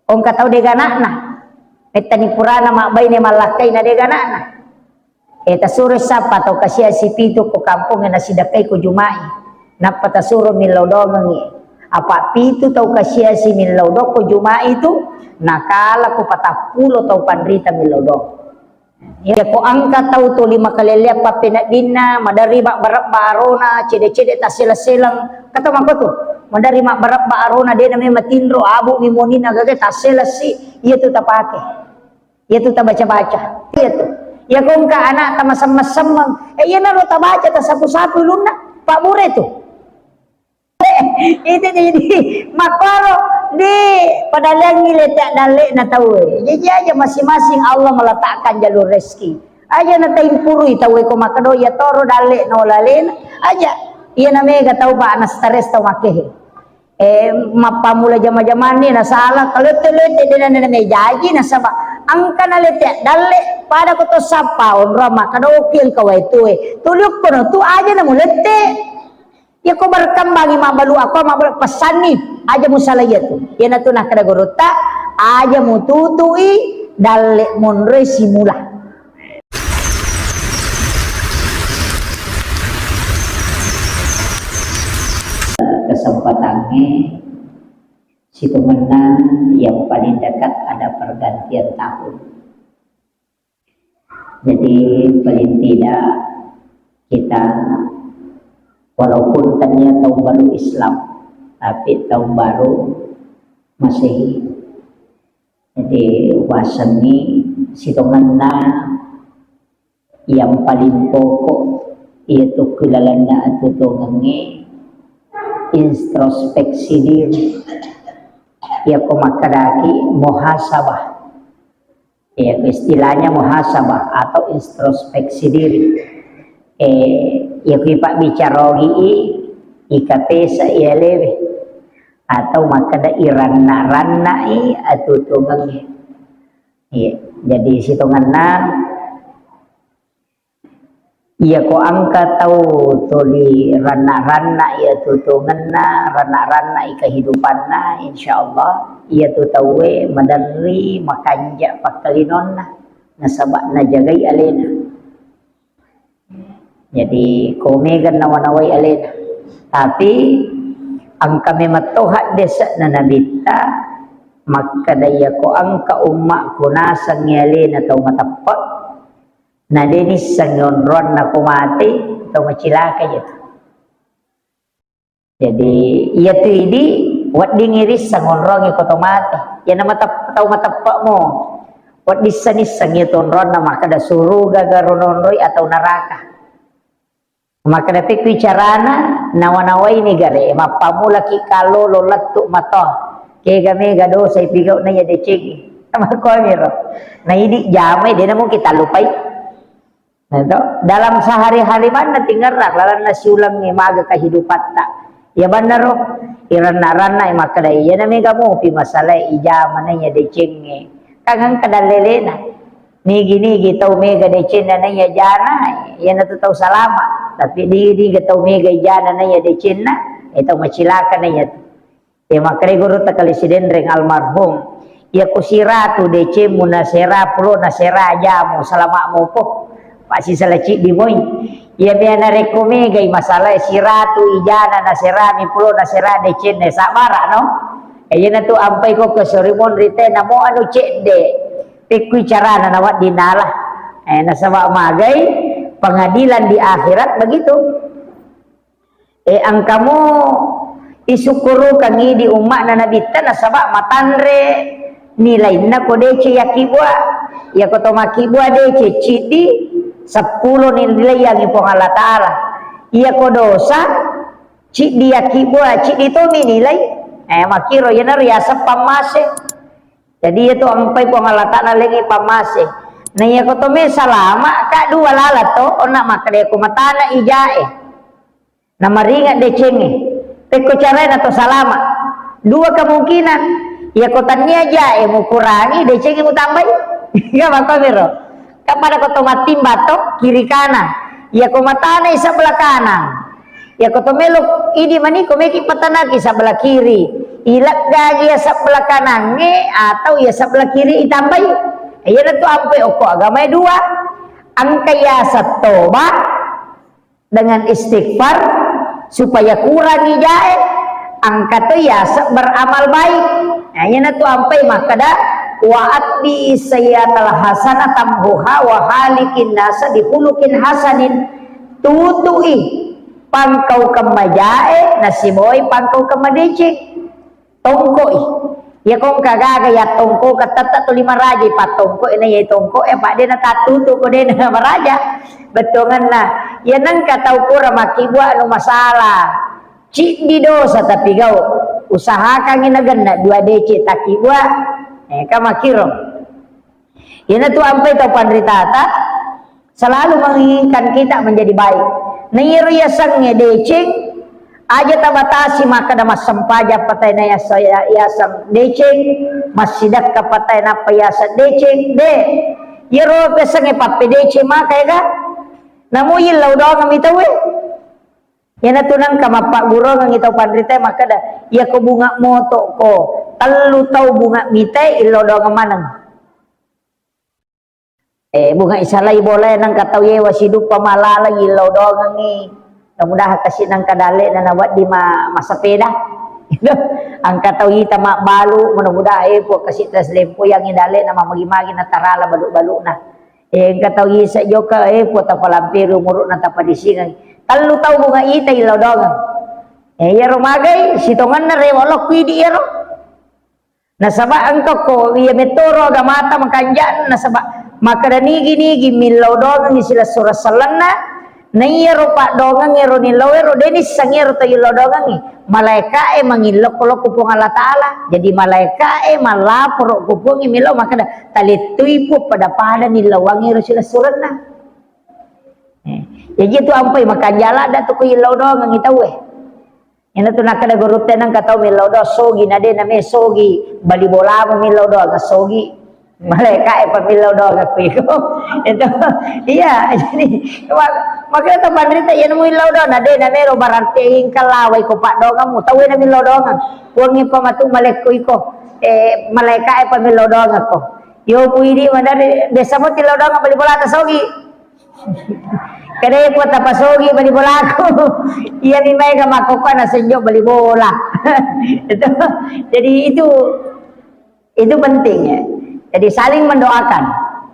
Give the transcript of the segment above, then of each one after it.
Ong katau de ganana. Etani purana mak bayi malakai na de ganana. Eta suruh sapa tau kasia si pitu ko kampung na sidakai ko jumai. Napa ta suruh milaudomengi. Apa pitu tau kasia si milaudok ko jumai itu nakala ko 40 tau pandrita milaudok. Ya ko angkat tau to 5 kali lihat papena dina madari mak barap barona cede-cede tasela-selang kata mako tu madari mak barap barona dia namanya matindro abu mimonina gaga tasela si iya tu tapake iya tu baca-baca iya tu ya kong ka anak tamasam-masam iya na lo tabaca ta sapu-sapu luna pak mure tu itu jadi makaro di padalang ngiletak dalek na tahu jadi aja masing-masing Allah meletakkan jalur rezeki aja na tayin purui tahu ko makado ya toro dalek no lalen aja iya na mega tahu ba anas stres tahu makehe mapamula jama-jaman ni na salah kalau telete dina na me jaji na saba angka na letek dalek pada ko to sapa on rama kado okil kawai tuwe tuliuk ko no tu aja na mulete ya ko berkembang mabalu aku mabalu pesani aja musalaya tu ya na tu nak kada gorota aja mututui dalek monre simula kesempatannya situ menang yang paling dekat ada pergantian tahun jadi paling tidak kita walaupun tanya tahun baru Islam tapi tahun baru Masehi jadi wasani sitonganna yang paling pokok yaitu kelalana atau tongange introspeksi diri ya komakadaki muhasabah ya istilahnya muhasabah atau introspeksi diri ya pak bicara ikapesa ialewe atau makada iranna-rannai atau tungangnya ya jadi sitonganna iya ko angka tahu tuli ranna-ranna ya tutunganna ranna-ranna kehidupanna insyaallah iya tu tahu madari makanja pakalinonna nasabak najagai alena jadi komegan nawanawai alena tapi angka mematohat desa na nabita maka daya ko angka umma ko nasang alena atau matapak na denis sang yonron na kumati atau macilaka gitu jadi iya tu ini wat dingiris sang onrong ko tomate ya na matapataw matapak mo wat disanis sang yonron na makada suruh gagarononroy atau neraka maka dapat bicarana nawanawai ni gare mapamula ki kalo lolat tu mata ke game gado sai pigau na ya decegi sama ko miro na ini jamai dia namun kita lupai nah dalam sehari-hari mana tinggal lalan nasi ulang ni maga kehidupan tak ya benar irana-rana maka dai ya nami kamu pi masalah ijama na ya decegi kangang kadalelena ni gini gitu mega decen na ya jana ya na tahu salama tapi di getau mega jana na ya decen na itu macilaka na ya ya makre guru takali siden reng almarhum ya kusiratu dece munasera pulo nasera jamu salama mo po pasti salaci di moy ya biana rekome gai masalah siratu ijana nasera mi pulo nasera decen na sabara no ya na tu ampai ko ke sorimon rite namo anu cek de pikui cara nawat dinalah nasabak magai pengadilan di akhirat begitu angkamu isukuru kangi di umat na nabita nasabak matandre nilai na kodece yakibwa ya kotomakibwa dece cidi 10 nilai yang ipong Allah Ta'ala iya kodosa cidi yakibwa cidi to nilai makiro yana riasa pamase jadi itu ampai pengalatan lagi pamase nah ya kotome salama kak dua lalat to onak makade ko matana ijae na maringat decenge peko carana to salama dua kemungkinan ya kotanya jae mu kurangi decenge mu tambai ya bako miro kapada koto matimba to kiri kanan ya ko matana sebelah kanan ya koto melok idi mani ko meki patanaki sebelah kiri ilak gagi ya sebelah kanan atau ya sebelah kiri itambai iya tu ampai oko agama dua angka ya tobat dengan istighfar supaya kurangi jae angka tu ya beramal baik iya tu ampai maka dah wa'at bi sayyatal hasanah tamhuha wa halikin nasa dihulukin hasanin tutui pangkau kemajae nasiboy pangkau kemadeci tongkoi ya kong kagaga ya tongko katata tu lima raja pa tongko ini ya tongko pak dia na tatutu ko dia na maraja betongan na ya nang katau pura makibwa anu masalah cik di dosa tapi kau usahakan ginaganda 2 dece takibwa kamakiro ya na tu ampai tau pandritata selalu menginginkan kita menjadi baik niru ya sangnya decing aja tabatasi maka dah masampaja patay na yasang decing masidak ka patay na payasa decing de yero pesang pape decing maka ya namu yilaw daw ng itaw yan natunan ka mapaguro ng itaw pandrite maka dah ya ko bunga moto ko talu taw bunga mitay ilaw daw ng manang bunga isalay boleh nang kataw yewa sidup pamalala ilaw daw ng mudah kasih nang kadale na nawat di masapeda ang katawita balu mudah-mudah po kasih tas lempo yang idale na mamagi-magi na tarala balu-balu na ang katawi sa joka po tapalampiro muro na tapadisingan talu taw bunga ita ilaw dongan yaro magay sitongan na rewalo kwidi yaro nasaba ang ko iya metoro gamata makanjan nasaba makadanigi-nigi milaw dongan ni sila surasalan na nayero pak dongang ngero ni lawero denis sangero tayo dongang malaika mangilok kolok kupong Allah Ta'ala jadi malaika malapor kupong imilaw maka talituy po pada ni lawang ngero sila surat na jadi itu ampai makanjala da to ko ilaw dongang itaw ina to nakada gurute nang kataw milaw do sogi na de na me sogi balibola mo milaw do ga sogi malaika pamilaw daw ako itu iya jadi makanya to bandrita yan mo ilaw daw na de na mero barantehin kalaway ko pa daw mo tawin na milaw daw huwag pa matong malekkoy ko malaika pamilaw daw ako yo pwede madari besa mo tilaw daw balibola ta sogi kada po tapasogi balibola ko iya ni may kamakuha na sa inyo balibola jadi itu penting ya. Jadi saling mendoakan.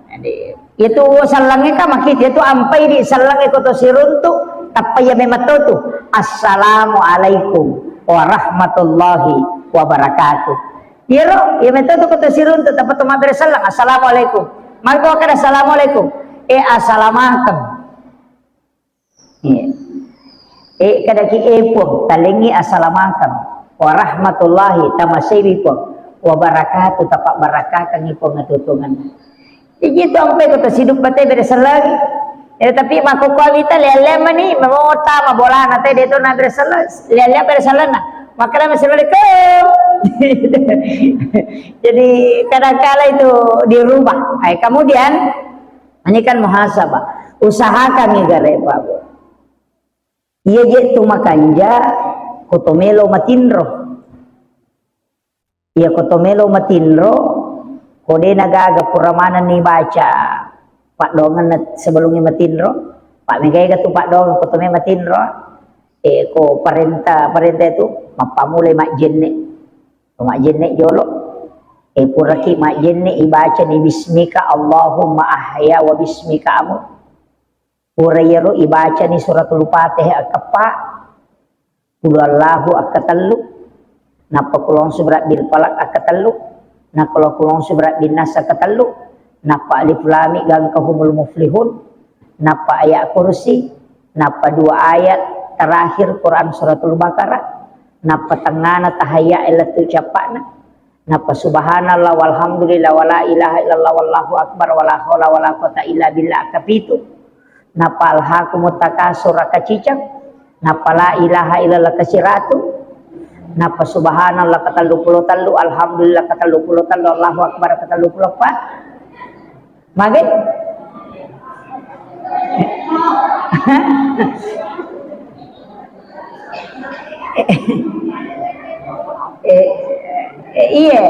Jadi itu salangnya ka makita itu ampai di salangnya ko to siruntu tapaya mematoto. Assalamualaikum warahmatullahi wabarakatuh. Yero ya metoto ko to siruntu tapat to mabre salang assalamualaikum. Magko kada assalamualaikum. Assalamualaikum. Kada ki po talingi assalamualaikum warahmatullahi tamasaybi po. Wabarakatuh tapak barakah kang ipo ngatutungan. Iji to ampe ko to sidup batay beresalag. Tapi makukwalita lele mani mamota mabola na tay dito na beresalag. Lele beresalag na. Maka na assalamualaikum. Jadi kadang-kala itu dirubah. Kemudian ini kan muhasabah. Usahakan ni gare Pak. Iya je tu makanja kotomelo matinro. Iya kotomelo matinro kode nagaga puramanan ni baca pak dongan sebelumnya matinro pak megay tu pak dongan kotomelo matinro ko parenta itu mapamulay mak jenne jolo puraki mak jenne ibaca ni bismika Allahumma ahya wa bismika amut purayero ibaca ni suratul fatihah akapa Allahu akatallu napa kulong subrat bil falak akatalu napa kulong subrat bin nas akatalu napa alif lam mim gang kahumul muflihun napa ayat kursi napa 2 ayat terakhir Quran suratul baqarah napa tengana tahayya ilatul capana napa subhanallah walhamdulillah wala ilaha illallah wallahu akbar wala haula wala quwata illa billah kapitu napa alhaqumut takasur kacicak napa la ilaha illallah kasiratu napa subhanallah kata 23 alhamdulillah kata 23 Allahu akbar kata 24 magit iya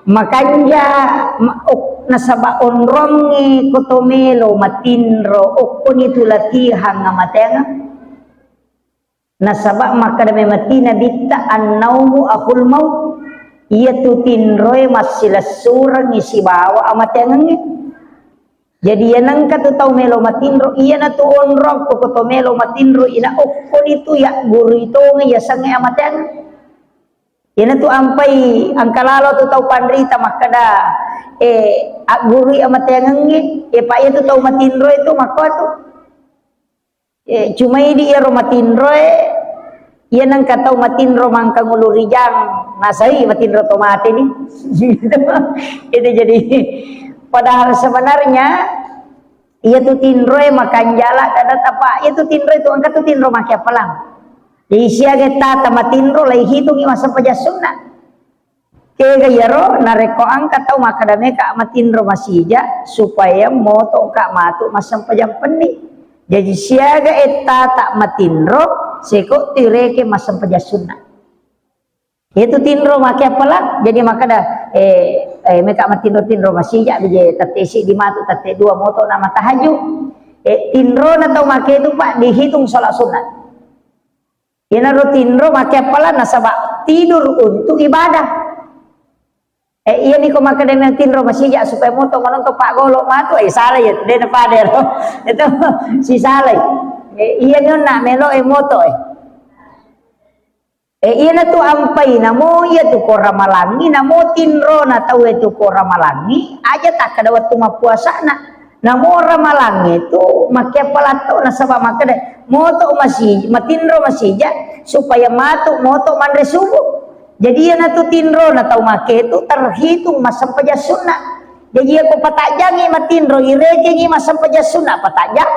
makanya nasaba onrongi kotomelo matinro okon itu latihan ngamatenga nasaba makadame matina bitta annaumu akul mau iya tu tinroy masila surang isi bawa amatenga jadi yanang ka tu tau melo matinro iya na tu onrong tu koto melo matinro ina okon itu ya guru itu ngi ya sange amatenga yana tu ampai angkalalo tu tau pandrita makada guri amatengangi pa itu tau matinro itu makwa tu cuma ini iro matinro yana katau matinro mangka ngulurijang nasai matinro tomate ni itu jadi padahal sebenarnya ia tu tinro makan jala kada apa itu tinro itu angkat tu tinro makia pelang di siaga tata matinro lai hitungi masa pajasuna kega yaro nareko angkat tau makadame ka matinro masija supaya moto ka matu masam pajam penik jadi siaga tata matinro seko tireke masam pajasuna itu tinro makia pelang jadi makada meka matinro masija bije tatesi di matu tate dua moto nama tahaju tinro na tau make itu pak dihitung sholat sunat ina rutinro make pala nasaba tidur untuk ibadah iya ni ko makademe tinro masija supaya moto manonto pak golok matu salah ya dena pader itu si salah iya ngona melo moto iya na tu ampai namo iya tu ko ramalangi namo tinro na tau itu ko ramalangi aja tak kada waktu mapuasa namo ramalangi itu makia palato na sabab makada moto masih matinro masija supaya matu moto mandre subuh jadi iya na tu tinro na tau make itu terhitung masam pajasuna jadi aku patajangi matinro iregengi masam pajasuna patajang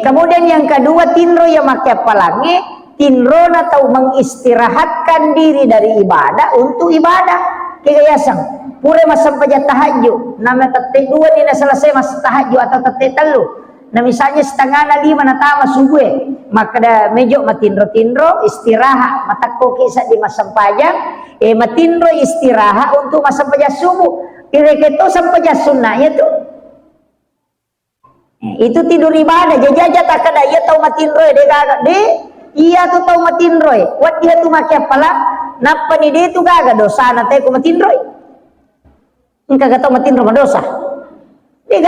kemudian yang kedua tinro yang makia palangi tinro na tau mengistirahatkan diri dari ibadah untuk ibadah kegayasang pure masam paja tahajud nama tete dua ni na selesai mas tahajud atau tete telu na misalnya setengah na lima na tama subuh maka da mejo matinro istirahat matakko kisah di masam paja matinro istirahat untuk masam paja subuh kira-kira sampai sunnah ya tuh itu tidur ibadah jaja tak kada ia tau matinro de iya tu tau matinroy wat dia tu makia pala napa ni dia tu gaga dosa na tay ko matinroy engka ga tau matinro madosa dia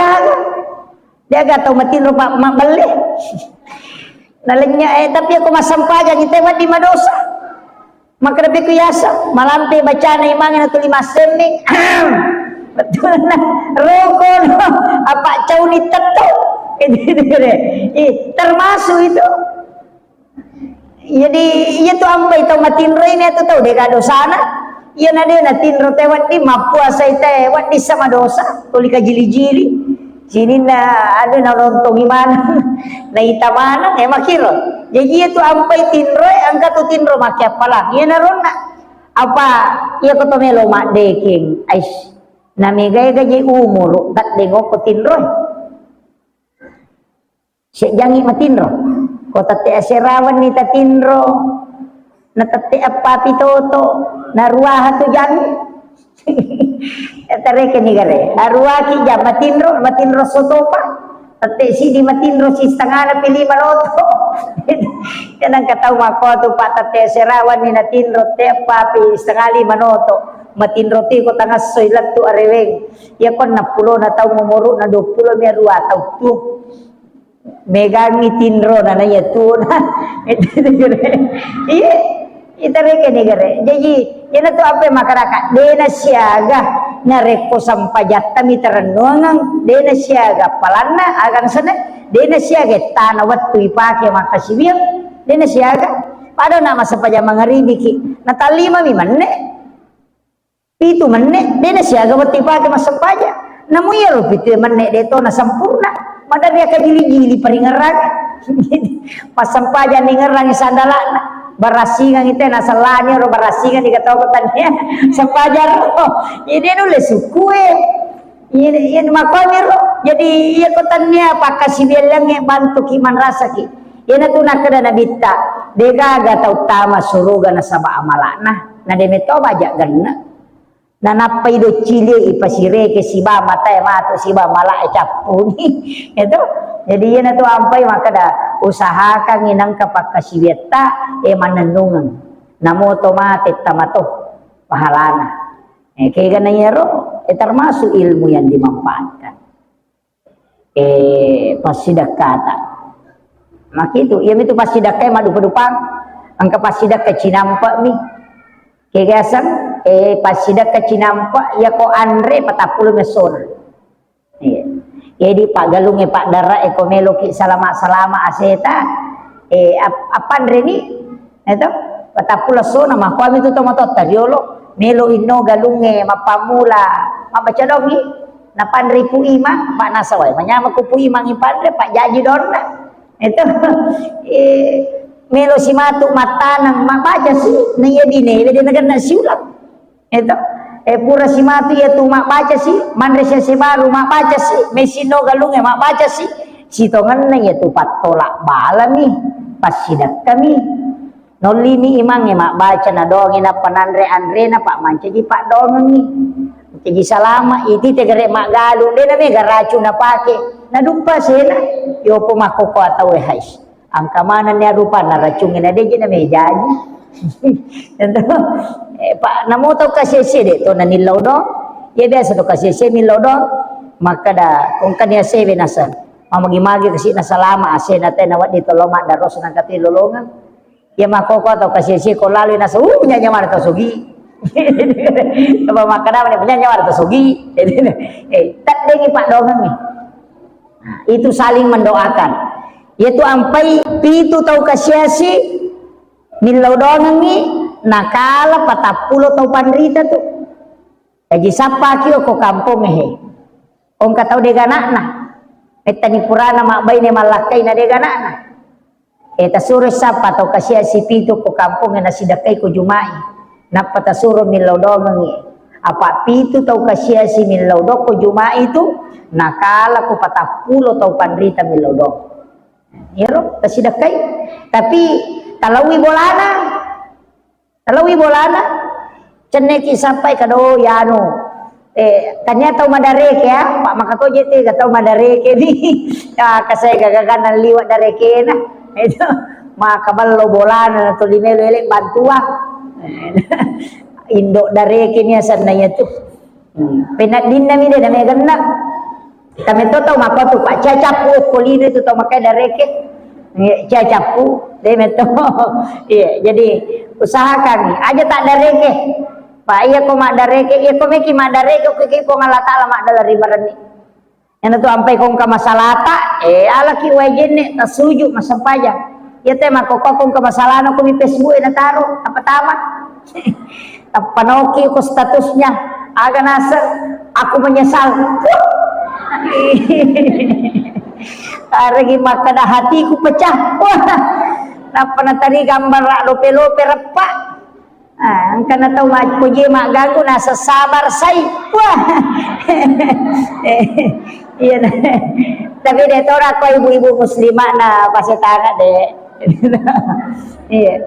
gaga tau matinro mabali nalanya tapi aku masampaja ni tay wat di madosa maka dapat ku yasa malam te baca na imangin atau 5 seming betul na roko apa cau ni teto termasuk itu jadi iya tu ambai tau matinro ini tu tau deka dosa na iya na dia na tinro tewat di mapuasa ite wat di sama dosa tuli ka jili-jili sini na ada na lontong imana na itamana makiro jadi iya tu ambai tinro angka tu tinro makia pala iya na ron na apa iya ko tomelo mak deking ais na megay gaji umur tat dengo ko tinro siya jangi matinro ko tate asirawan ni tatinro na tate apapi toto na ruaha tu jangi tare ke ni gare ruaha ki jam matinro sotopa tate si di matinro si setengah na pili maloto yan ang kataw mako tu pa tate asirawan ni natinro te apapi setengah 5 noto matinro ti ko tangas soilat tu areweng ya kon na 10 na taw mumuro na 20 mi ruaha taw tu megangi tinro na naya tu na iya itareke negara jadi yana tu apa masyarakat dena siaga nareko sampajatta mitarannuangang dena siaga palanna agan sana dena siaga tanah wattu ipake makasibir dena siaga pada nama sampaja mangaribiki natalima mi manne itu manne dena siaga wattu ipake masampaja namu ya rupite manne deto na sampurna mada dia kajili-jili paringarang pasampajan ningarang sandalana barasingan itu nasalanya ro barasingan di katokotannya sampajan ini nulis suku ini makanya ro jadi iya kotannya apa kasih bilang bantu kiman rasa ki yana tu nakada nabita Degaga ta utama suruga na saba amalana na demeto baja ganna na napay do chili ipasire ke siba mata mato siba mala capuni itu jadi yan to ampay makada usahakan inang kapag kasibeta mananungan namo otomatik tamato pahalana kaya ganayero termasuk ilmu yang dimanfaatkan pasidakata makitu iya itu pasidakay madupang ang kapasidak ka cinampa mi kegasan pasidak ka cinampa ya ko andre patapul mesona iya jadi pak galung pak dara komelo ki salama aseta apan reni itu patapul sona mah kami tu tomato tariolo melo inno galunge mapamula mabaca dongi napan ripu ima pak nasawai manyama ku pu ima ngipandre pak jaji donna itu melo si matu matanang mabaca sih naya dine dia negara siulang itu pura si matu ya tu mak baca sih manresya si baru mak baca sih mesino galungnya mak baca sih si tongan ya tu patolak balami pasidak kami nolimi imangnya mak baca na dongin na panandre andre na pak mancaji pak dongin ni jadi salama itu tegere mak galung dia namanya racun na pake na dumpa sila yo pumakoko atau hais angka mana niya rupa na racungin na dia na may jadi pak namo tau kasese de to nanilaw do ya biasa to kasese milaw do maka da kung kanya sebe nasan mamagi-magi kasi nasalama ase natin nawat dito loma daros ng katilulungan ya makoko tau kasese ko lalo nasa nyanyamar to sugi Coba makan apa nih nyawa atau sugi tak dengi pak dongang nih itu saling mendoakan yaitu ampai pitu tau kasiasi milau dongang nih nakala patapulo tau pandrita tuh jadi sapa kio ko kampung ong katau deganakna etani purana mak bayi malakai na deganakna tasuro sapa tau kasiasi pitu ko kampung na sidakai ko jumai napatasuro milau dongangi apa pitu tau kasiasi milau do ko jumai itu nakala ko patapulo tau pandrita milau do yero tasidakai tapi talawi bolana ceneki sampai kado yano kanya tau madareke ya pak makato jete gatau madareke di kasay gagagan liwat dareke na itu maka ballo bolana to limelo elek bantuan Indo dareke niya sanaya tu penadin nami dia namanya genak kami tu tahu maka tu pak cacapu kolino tu tahu makai dareke cacapu dia meto iya jadi usahakan aja tak dareke pak iya ko mak dareke iya ko meki mak dareke ko ko ngalata mak dalari barani yang tu ampai kong ka masalata alaki wajene tasuju masampaja ya teh mako kong ka masalana ko mi Facebook na taro apa tamat panoki ko statusnya aga nasa aku menyesal aregi makada hatiku pecah napa na tadi gambar lope-lope repak angkana tau mak puji mak ganggu nasa sabar say iya tapi dia tora ko ibu-ibu muslimah na pasetana deh iya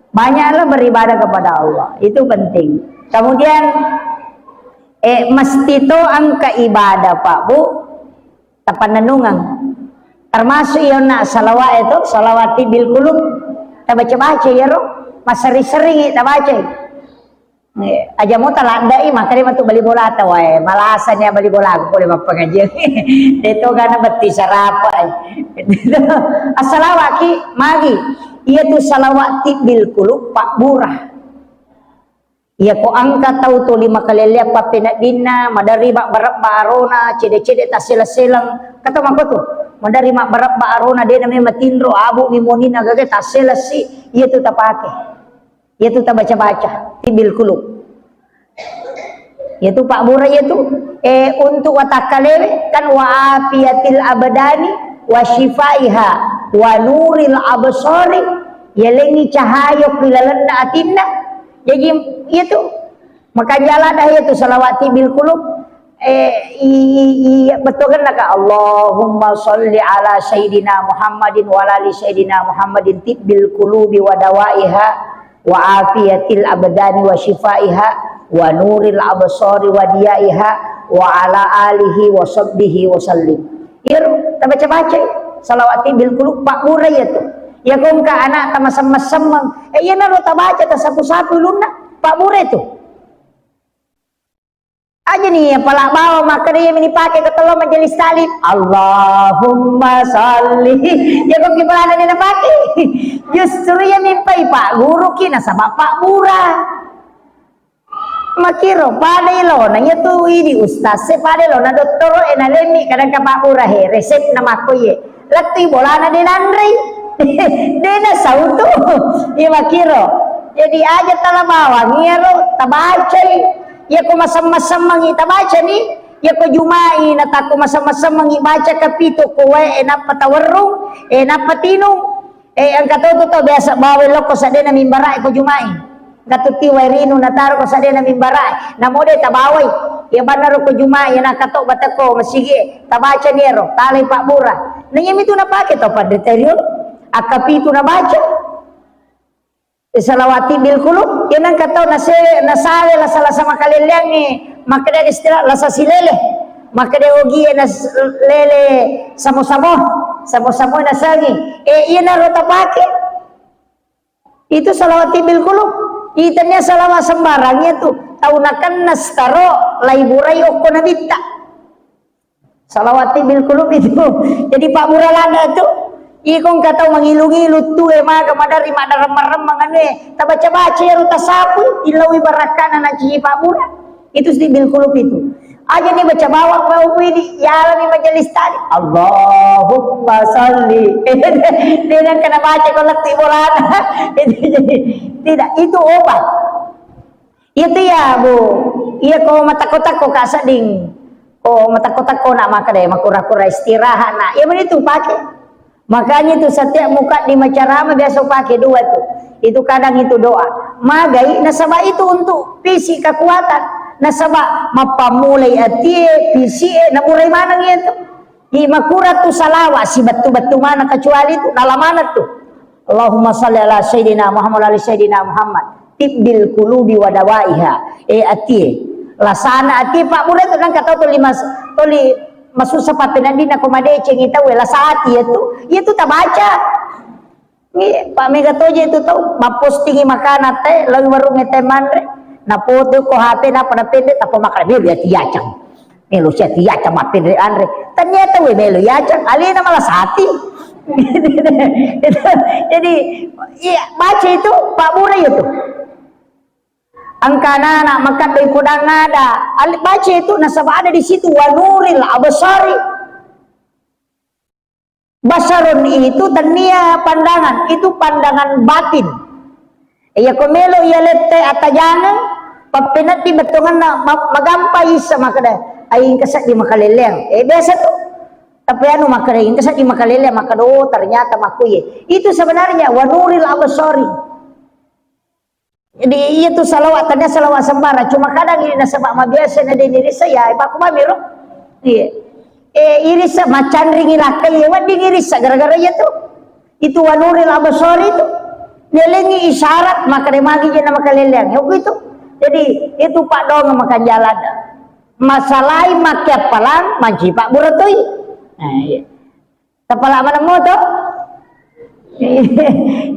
banyaklah beribadah kepada Allah itu penting kemudian mesti to angka ibadah pak bu tapananungan termasuk yang nak salawat itu salawati bil qulub kita baca-baca ya roh maseri-sering kita baca aja mau talandai makanya untuk beli bola atau malasannya beli bola aku boleh pengajian itu karena beti sarapa as-salawati magi ia tu salawati bil qulub pak burah ia ko angka tahu tu 5 kali lihat pa pinadina madari bak barab barona cede-cede tasela-selang kata mako tu madari mak barab barona dia namanya matindro abu mimonina gage tasela si ia tu tapake ia tu tak baca-baca bil qulub yaitu pak burah itu untuk watakalewe kan wa afiyatil abadani wa shifaiha wa nuril absari yelengi cahaya pilalanda atinna jadi itu maka jalan dah itu salawati bil qulub Betul kan ka Allahumma sholli ala sayyidina Muhammadin wa ala ali sayyidina Muhammadin tibbil qulubi wa dawaiha wa afiyatil abdani wa shifaiha wa nuril absari wa diyaiha wa ala alihi wa sahbihi wa sallim. Ir baca-baca salawati bil qulub pak murai itu. Ya kung ka anak ta masam-masam yan na tabaca ta sapu-sapu luna pak murai itu. Aja nih pala bawa maka dia pakai ke telo majelis talim Allahumma sholli ya kok gimana dia pakai justru ya mimpi pak guru kina sama pak murah makiro pada ilo nanya tuh ini ustaz se pada lo na dokter enalemi kadang ka pak murah he resep nama ko ye lati bola na dinandri dena sautu ya makiro jadi aja tala bawa ngiro tabacai ya ko masam-masam mangita baca ni ya ko jumai na ta ko masam-masam mangi baca kapito ko we na patawarung na patinong ang katoto to biasa bawel ko sa de na mimbara ko jumai katuti wairino na taro ko sa de na mimbara na mode tabaway ya banaro ko jumai na kato bata ko masige tabaca niero talay pak mura nanya mito na pake to padreteryo akapito na baca salawati bil qulub yan ang kataw nasale la sala sama kaliliang ni makada istira la sa silele makada ogi na lele samo-samo na sagi yan na rota pake itu salawati bil qulub itanya salawa sembarang itu taunakan nastaro laiburay o konabita salawati bil qulub itu jadi pak muralana itu ikong katau mangilu-ngilu tu maga madari madara remang tabaca-baca ya ruta sapu ilawi barakana na cihi pak murah itu di bil qulub itu aja nih baca bawang mau ini ya alami majelis tadi Allahumma sholli dengan kena baca kolektif bolana itu jadi tidak itu obat itu ya bu iya kau mata kotak kau kasading kau mata kotak kau nak maka deh makura-kura istirahat nak ya begitu pakai. Makanya itu setiap muka di macarama biasa pakai dua tuh. Itu kadang itu doa. Magai nasaba itu untuk visi kekuatan. Nasaba mapamulay atie visi na muray mana gitu. Di makura tu salawa si batu-batu mana kecuali itu dalamana tuh. Allahumma shalli ala sayyidina Muhammad ali sayyidina Muhammad. Tibbil qulubi wa dawaiha. Atie. Lasana atie Pak Murid kan kata tu lima toli masuk sepatu nanti nak komade cengita wela saat itu tak baca ni Pak Mega toje itu tahu mapostingi makanan teh lagi warung teh mandre na foto ko HP na pada pende tapo makan dia tiacang melu sia tiacang mapende andre ternyata we melu yacang alina malah sati jadi iya baca itu Pak Mura itu angkana nak makan dari kudang ada baca itu nasabah ada di situ wanuril absari basarun itu tania pandangan itu pandangan batin iya komelo iya lete atajangan papinat di betongan na magampai sama kada aing kesak di makaleleng biasa tuh tapi anu makada aing kesak di makaleleng makado ternyata makuye itu sebenarnya wanuril absari. Jadi itu salawatannya salawat sembara cuma kadang ini nasabak ma biasa na din irisa ya ipa ko mamiro iya irisa macan ringi lakai ya wadi irisa gara-gara itu wanuril absar itu nelengi isyarat maka demagi je nama kalelian ya itu jadi itu Pak dong makan jalan masalai makia palang manci Pak buratoi nah iya tapala mana moto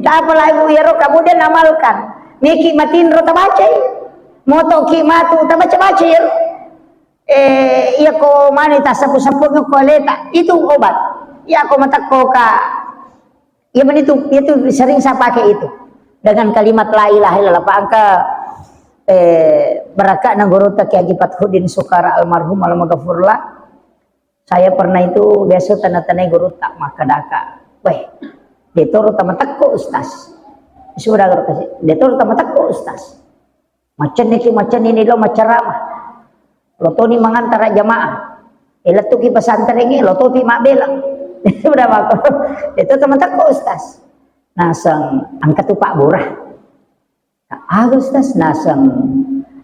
tapala ibu yaro kemudian amalkan Miki matin ro tabaca moto ki matu tabaca ya iya ko mani ta sapu-sapu ko leta itu obat ya ko mata ko ka ya itu sering saya pakai itu dengan kalimat la ilaha illallah Pak angka beraka nang guru ta Ki Fathudin Sukara almarhum almaghfurlah saya pernah itu biasa tanda-tanda guru tak makadaka weh detoro tamatakko ustaz sudah kasih detor tamatak ko ustaz macam ini lo macaramah lo to ni mangantara jamaah elatu ki pesantren ini lo to ti mabela sudah mako detor tamatak ko ustaz nasang angkat tu Pak Burah ustaz nasang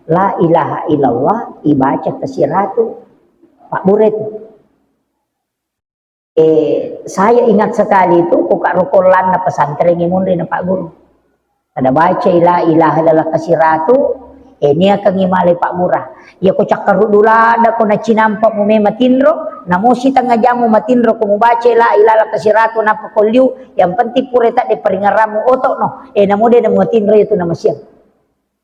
la ilaha illallah ibaca tasiratu Pak Bure itu. Saya ingat sekali itu kuka rukulan na pesantren imun rin na Pak Guru. Ada baca la ilaha illallah kasiratu, ini akan ngimali Pak Murah. Ya ko cakaru dulada ko na cinampak mo may matinro, namo si tanga jamu matinro ko mo baca la ilaha illallah kasiratu na pakolyu, yang penting pure tak de peringaramu otok no. Namo de na matinro itu nama siang.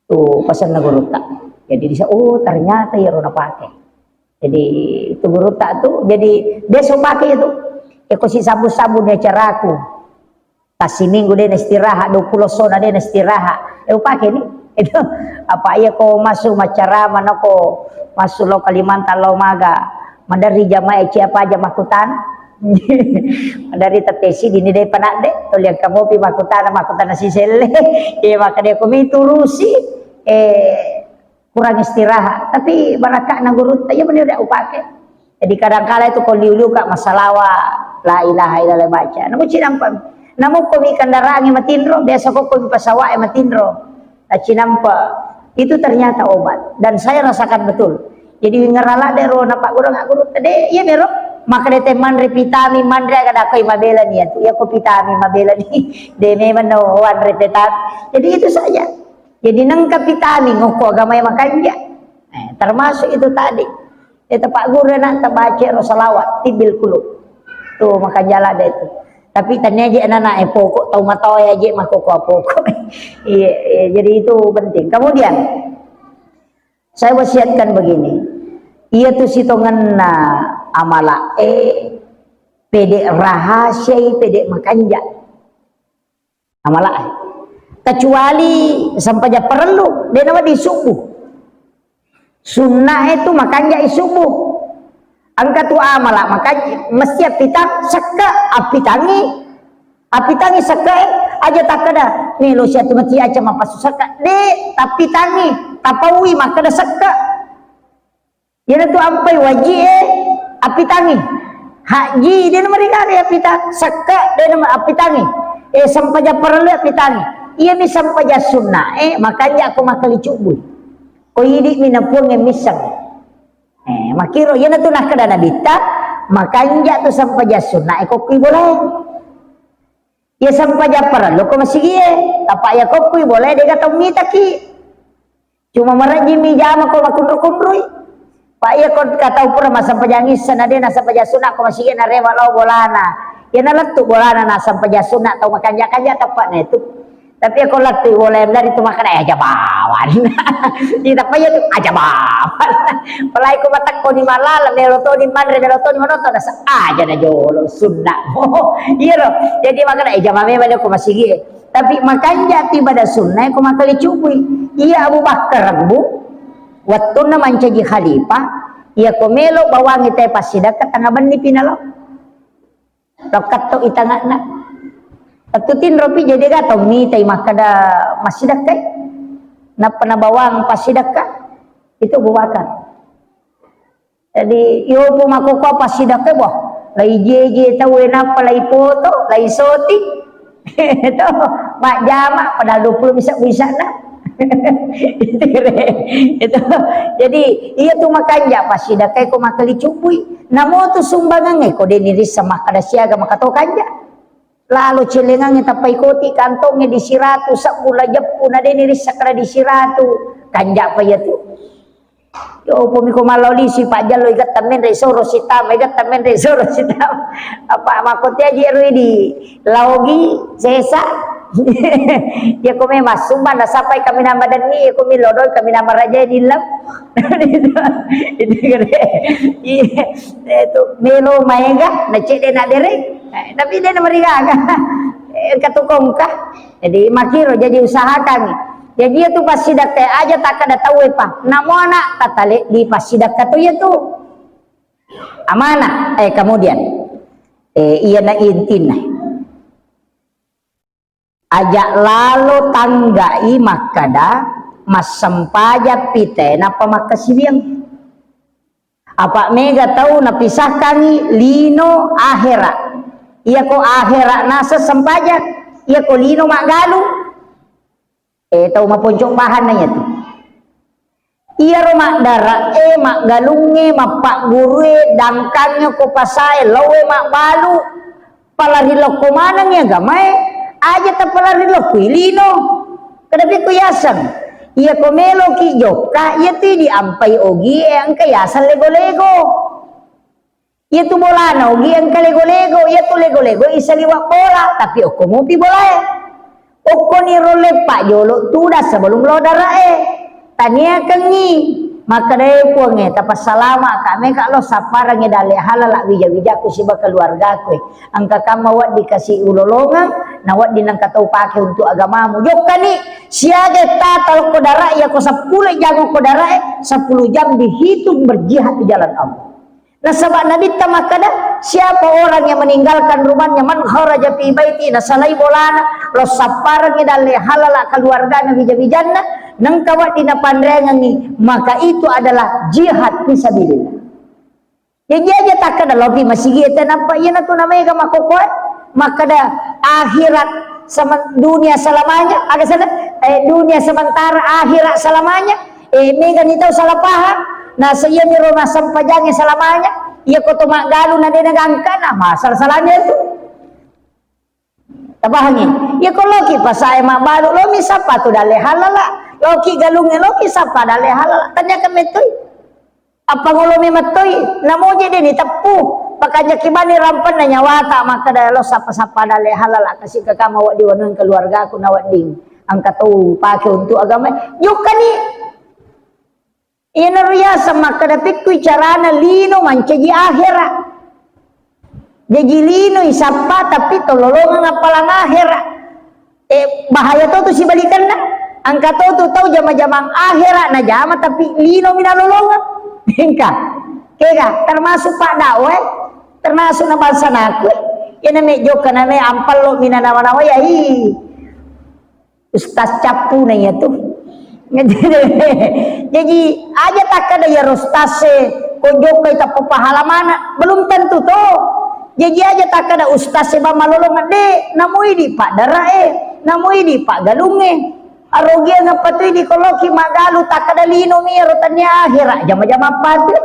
Tuh pasal na guru tak. Jadi bisa oh ternyata ya rona pakai. Jadi itu guru tak tuh jadi besok pakai itu. Eko si sabu-sabu dia caraku. Kasih minggu dia istirahat, 20 sona dia istirahat. Pakai nih. Itu apa ya ko masuk macara mana ko masuk lo Kalimantan lo maga. Mandari jamaah apa aja makutan. Mandari tetesi dini deh panak deh. Tuh lihat kamu pi makutan nasi sele. Maka dia kami turusi kurang istirahat. Tapi barakah na guru ya bener dia upake. Jadi kadang-kala itu kalau diulu kak masalawa la ilaha illallah baca. Namun cinampak, namun kami kendaraan yang matindro, biasa kok kami pasawa yang matindro. Nah cinampak itu ternyata obat dan saya rasakan betul. Jadi ngerala dero na Pak Guru nggak guru tadi, ya bero. Maka dia teman repitami mandre kada kau mabela nih tu, ya kau pitami mabela nih. Deme menowan repetat. Jadi itu saja. Jadi nang kapitami ngoko agama yang makanya. Termasuk itu tadi. Itu Pak Guru nak terbaca salawat tibil kulub tuh maka jalan ada itu tapi tanya aja anak pokok tahu matau aja mah pokok iya, jadi itu penting. Kemudian saya wasiatkan begini, iya tuh sitongan amala pede rahasia pede makanja amala kecuali sampai perlu dia nama di subuh sunnah itu makanya subuh angka tu amala maka mesti pitang seka apitangi seka aja tak ada nih lo siatu mati aja mapas seka de tapi tangi tapawi maka ada seka jadi tu ampai wajib apitangi haji dia mereka ada apitang seka dia nama apitangi sampai perlu apitangi iya ni sampai sunnah makanya aku makali cubu ko hidik minapun ng misang makiro yan na ito nakada na bita makanya to sampaja sunna ko kuy boleh ya sampaja para lo ko masigi apa ya ko kuy boleh de kata mitaki cuma maraji mi jama ko makundro-kundroy pa ya ko kata pura masampaja ngisa na din na sampaja sunna ko masigi na rewa lo bolana yan na latto bolana na sampaja sunna taw makanya-kanya tapat na ito. Tapi aku latih boleh dari itu makan aja bawan. Tidak payah tu aja bawan. Pelai ku matak ko ni malala meloto ni mandre meloto ni manoto nasa aja na jolo sunnah. Iya loh. Jadi makan aja mame bade ko masigi. Tapi makan jati pada sunnah ko makali cubui. Iya Abu Bakar bu. Waktu na mancaji khalifah. Iya ko melo bawangi tay pasidak tengah bani pinalo. Lokat to itangak na. Tutin ropi jadi kata minta makada masih dekat na panabawang pasidaka itu buwakan jadi iyo po makukuha pasidaka boh lai jeje tahu apa lai foto lai soti itu mak jama pada 20 bisa na itu jadi iya tuh makanya pasidaka ko makali cubui namo tu sumbangan ko diniris sama kada siaga makatokanja lalu celengan kita paikoti kantongnya di siratu sakula jepu na deni sakra di siratu kanjak pa ya tu yo pumi ko maloli si Pak Jalo igat tamen resoro sitam igat tamen resoro sitam apa makoti aja di laugi sesa ya kome masumban na sampai kami nama dan ni kami lodoi kami nama raja di lam itu gede itu melo maega na cek na derek tapi dia nama riga katukong ka jadi makiro jadi usahakan jadi dia tuh pas sidak teh aja tak ada tahu apa namo anak tatale di pas sidak tu ya tuh amanah kemudian iya na intin ajak lalu tanggai makada mas sempaja pite napa makasibiang apa mega tahu napisahkan lino akhirat iya ko akhirat nasa sempajak iya ko lino magalu tahu mapuncok bahan na yan Iya ro mak dara mak galunge mak pak gurue dangkannya ko pasai lowe mak balu palarilo ko manang ya gamay aja ta palarilo kuilino kadapi ko yasan iya ko melo ki joka iya tu di ampai ogi ang kayasan lego-lego iya tu bola na ogi ang kalego-lego iya tu lego-lego isa liwak bola tapi oko mo pi bola oko ni role pak jolo tuda sebelum lo dara tania kengi maka dai puange tapas salama kami kalau sapara nge dale halala wija-wija ku siba keluarga ku angka kama wat dikasih ulolongan na wat dinang katau pake untuk agamamu jokka ni siaga tatal kodara ya ko 10 jam kodara 10 jam dihitung berjihad di jalan Allah. Nah sabak Nabi tamakada siapa orang yang meninggalkan rumahnya man kharaja fi baiti nasalai bolana lo sapara nge dale halala keluarga nabi jabijanna nang kawat dina pandrengan ni maka itu adalah jihad fisabilillah. Jadi aja takada lobi masih kita nampak ya tu namanya kama kokoi maka dah akhirat sama dunia selamanya agak sana dunia sementara akhirat selamanya mega ni tahu salah paham nah saya ni rumah sampajangnya selamanya ia koto mak galu na dena gangkana masal salahnya itu tabahangi ya kalau ki pasai mak balu lo mi sapa tu dale halala loki galungnya loki sapa dale halala tanya ke metui apa ngolomi metui namo je ni tepu pakanya kibani rampan na nyawata maka dah lo sapa-sapa dale halala kasih ke kama wak diwanun keluarga aku na wak ding angka tu pakai untuk agama yuk ni ina riasa maka da pikku carana lino mancaji akhirat jadi lino isapa tapi tololongan apalang akhirat bahaya tu si balikan na angka tu tahu jama-jama akhirat na jama tapi lino minalolongan hingga kega termasuk pak dawe termasuk na bangsa naku ina me joka na me ampal lo minanawa-nawa ya ustaz capu na ya tu jadi aja tak ada ya rostase kojok kita pahalamana belum tentu tuh jadi aja tak ada ustase ba malolong ade namu ini pak darae namu ini pak galunge arogia ngapa tu di koloki magalu tak ada lino mi rotannya akhirat jama-jama padu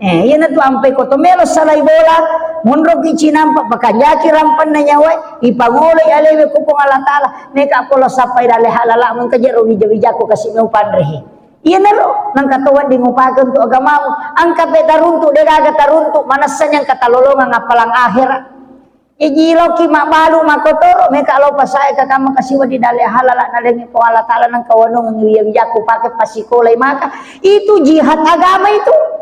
yana tu ampai kotomelo salai bola munro ki cinampa pakanjaki rampan na nyawa ipangolay alewe kupong Allah Ta'ala meka polo sapai dale halala mong kajero wija-wijaku kasih mau pandrehi iya naro nang katawan di ngupakan tu agamamu angka peta runtuk degaga taruntuk manasanya yang katalolongan ngapalang akhirat ijilo ki mak balu makotoro meka lo pasaya kakama kasih wadi dale halala nalengi po Allah Ta'ala nang kawanong ng wija-wijaku pakai pasikolay maka itu jihad agama itu